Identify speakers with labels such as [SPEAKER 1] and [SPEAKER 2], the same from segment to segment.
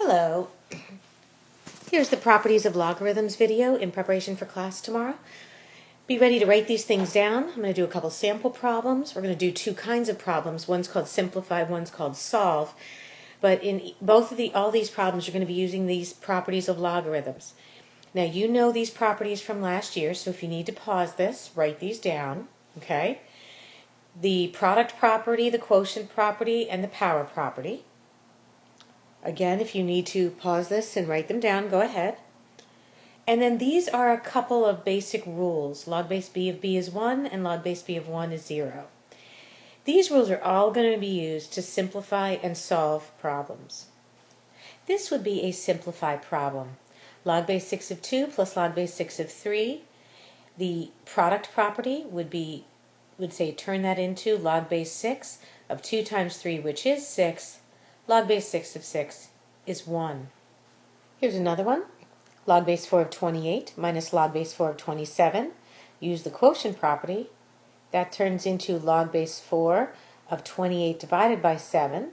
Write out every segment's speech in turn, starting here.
[SPEAKER 1] Hello. Here's the properties of logarithms video in preparation for class tomorrow. Be ready to write these things down. I'm going to do a couple sample problems. We're going to do two kinds of problems. One's called simplify, one's called solve. But in both of all these problems, you're going to be using these properties of logarithms. Now, you know these properties from last year, so if you need to pause this, write these down, okay? The product property, the quotient property, and the power property. Again, if you need to pause this and write them down, go ahead. And then these are a couple of basic rules. Log base b of b is 1 and log base b of 1 is 0. These rules are all going to be used to simplify and solve problems. This would be a simplify problem. Log base 6 of 2 plus log base 6 of 3. The product property would say turn that into log base 6 of 2 times 3, which is 6. Log base 6 of 6 is 1. Here's another one. Log base 4 of 28 minus log base 4 of 27. Use the quotient property. That turns into log base 4 of 28 divided by 7.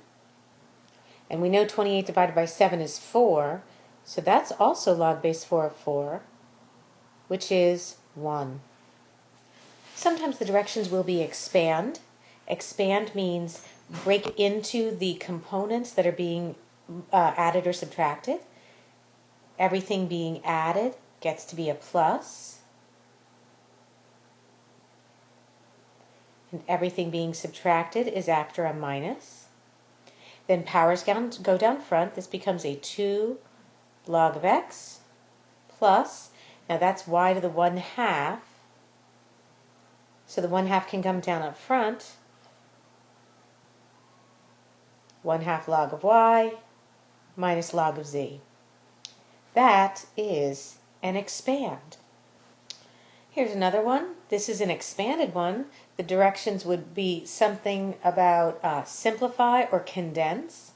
[SPEAKER 1] And we know 28 divided by 7 is 4. So that's also log base 4 of 4, which is 1. Sometimes the directions will be expand. Expand means break into the components that are being added or subtracted. Everything being added gets to be a plus. And everything being subtracted is after a minus. Then powers go down front. This becomes a 2 log of x plus, now that's y to the 1/2. So the 1/2 can come down up front. 1/2 log of y minus log of z. That is an expand. Here's another one. This is an expanded one. The directions would be something about simplify or condense.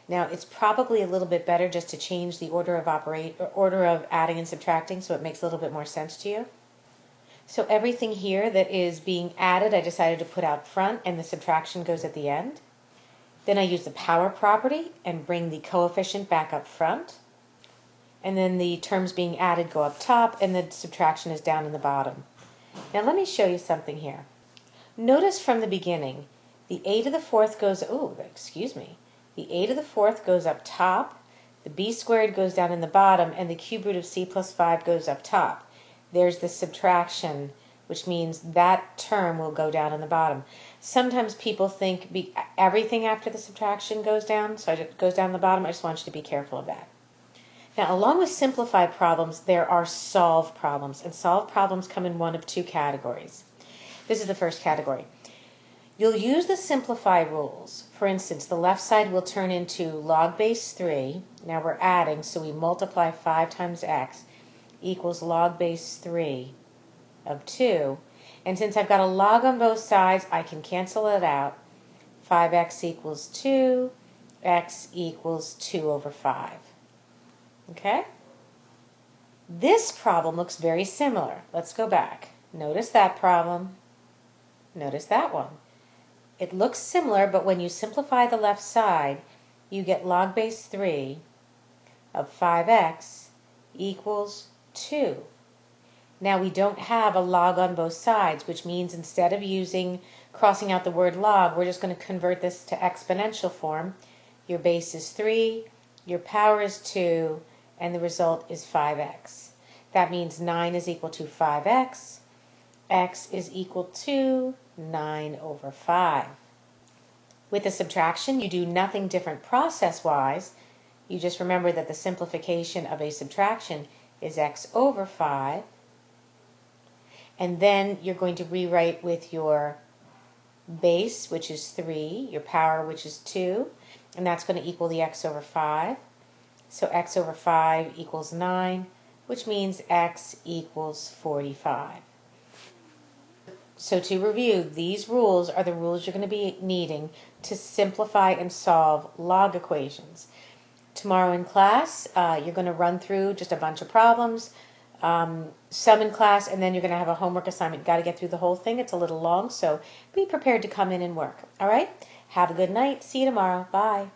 [SPEAKER 1] Now it's probably a little bit better just to change the order of adding and subtracting so it makes a little bit more sense to you. So everything here that is being added I decided to put out front and the subtraction goes at the end. Then I use the power property and bring the coefficient back up front. And then the terms being added go up top and the subtraction is down in the bottom. Now let me show you something here. Notice from the beginning, the a to the 4th goes, the a to the 4th goes up top, the b squared goes down in the bottom, and the cube root of c plus 5 goes up top. There's the subtraction, which means that term will go down in the bottom. Sometimes people think everything after the subtraction goes down, so it goes down the bottom. I just want you to be careful of that. Now, along with simplify problems, there are solve problems, and solve problems come in one of two categories. This is the first category. You'll use the simplify rules. For instance, the left side will turn into log base 3. Now we're adding, so we multiply 5 times x equals log base 3 of 2. And since I've got a log on both sides, I can cancel it out. 5x equals 2, x equals 2 over 5. Okay? This problem looks very similar. Let's go back. Notice that problem. Notice that one. It looks similar, but when you simplify the left side, you get log base 3 of 5x equals 2. Now we don't have a log on both sides, which means instead of crossing out the word log, we're just going to convert this to exponential form. Your base is 3, your power is 2, and the result is 5x. That means 9 is equal to 5x. X is equal to 9 over 5. With the subtraction, you do nothing different process-wise. You just remember that the simplification of a subtraction is x over 5. And then you're going to rewrite with your base, which is 3, your power, which is 2, and that's going to equal the x over 5. So x over 5 equals 9, which means x equals 45. So to review, these rules are the rules you're going to be needing to simplify and solve log equations. Tomorrow in class, you're going to run through just a bunch of problems, some in class, and then you're going to have a homework assignment. You've got to get through the whole thing. It's a little long, so be prepared to come in and work. All right? Have a good night. See you tomorrow. Bye.